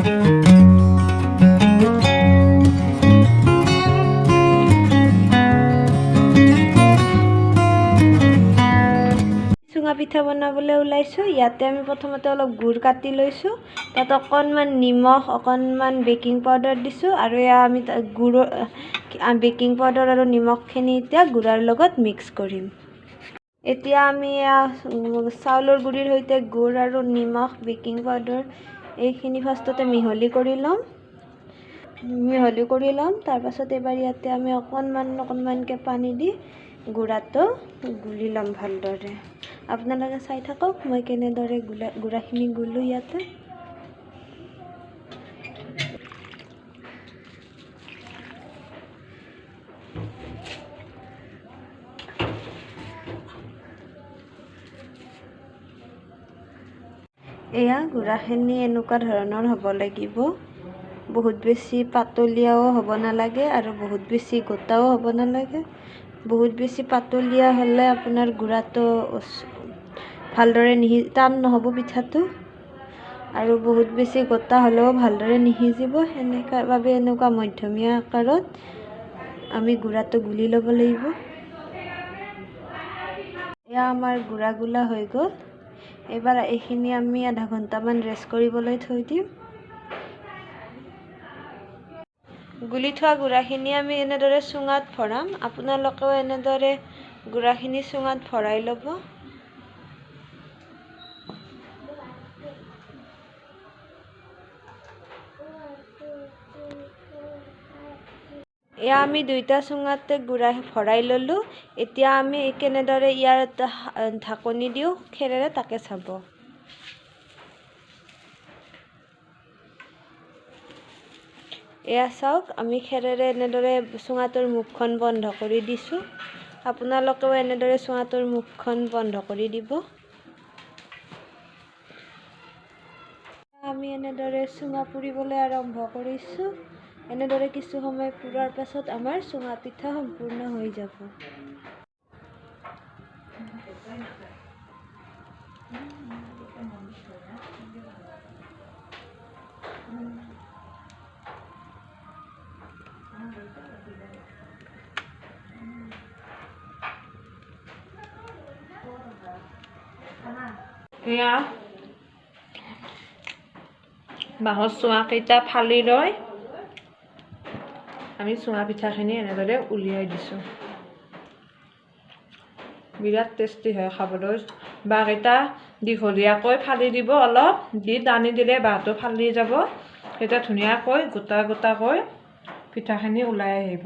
চুঙা পিঠা বনাবলৈ ওলাইছোঁ। ইয়াতে আমি প্ৰথমতে অলপ গুড় কাটি লৈছোঁ, তাত অকণমান নিমখ, অকণমান বেকিং পাউডাৰ দিছোঁ, আৰু এয়া আমি বেকিং পাউডাৰ আৰু নিমখখিনি এতিয়া গুড়াৰ লগত মিক্স কৰিম। এতিয়া আমি চাউলৰ গুড়িৰ সৈতে গুড় আৰু নিমখ, বেকিং পাউডাৰ এইখিনি ফাৰ্ষ্টতে মিহলি কৰি ল'ম। তাৰপাছত এবাৰ ইয়াতে আমি অকণমানকৈ পানী দি গুড়াটো গুলি ল'ম ভালদৰে। আপোনালোকে চাই থাকক মই কেনেদৰে গুড়াখিনি গুলো ইয়াতে। এয়া গুড়াখিনি এনেকুৱা ধৰণৰ হ'ব লাগিব। বহুত বেছি পাতলীয়াও হ'ব নালাগে আৰু বহুত বেছি গোটাও হ'ব নালাগে। বহুত বেছি পাতলীয়া হ'লে আপোনাৰ গুড়াটো ভালদৰে টান নহ'ব পিঠাটো, আৰু বহুত বেছি গোটা হ'লেও ভালদৰে নিসিজিব। বাবে এনেকুৱা মধ্যমীয়া আকাৰত আমি গুড়াটো গুলি ল'ব লাগিব। এয়া আমাৰ গুড়া গুলা হৈ গ'ল। এইবাৰ এইখিনি আমি আধা ঘণ্টামান ৰেষ্ট কৰিবলৈ থৈ দিম। গুলি থোৱা গুড়াখিনি আমি এনেদৰে চুঙাত ভৰাম। আপোনালোকেও এনেদৰে গুড়াখিনি চুঙাত ভৰাই ল'ব। এয়া আমি দুইটা চুঙাতে গুড়া ভৰাই ল'লোঁ। এতিয়া আমি কেনেদৰে ইয়াৰ ঢাকনি দিওঁ খেৰেৰে তাকে চাব। এয়া চাওক, আমি খেৰেৰে এনেদৰে চুঙাটোৰ মুখখন বন্ধ কৰি দিছোঁ। আপোনালোকেও এনেদৰে চুঙাটোৰ মুখখন বন্ধ কৰি দিব। আমি এনেদৰে চুঙা পুৰিবলৈ আৰম্ভ কৰিছোঁ। এনেদৰে কিছু সময় পুৰাৰ পাছত আমাৰ চুঙা পিঠা সম্পূৰ্ণ হৈ যাব। এয়া বাঁহৰ চুঙাকেইটা ফালি লৈ আমি চুঙা পিঠাখিনি এনেদৰে উলিয়াই দিছোঁ। বিৰাট টেষ্টি হয় খাবলৈ। বাঁহকেইটা দীঘলীয়াকৈ ফালি দিব, অলপ দি টানি দিলে বাঁহটো ফালি যাব। তেতিয়া ধুনীয়াকৈ গোটা গোটাকৈ পিঠাখিনি ওলাই আহিব।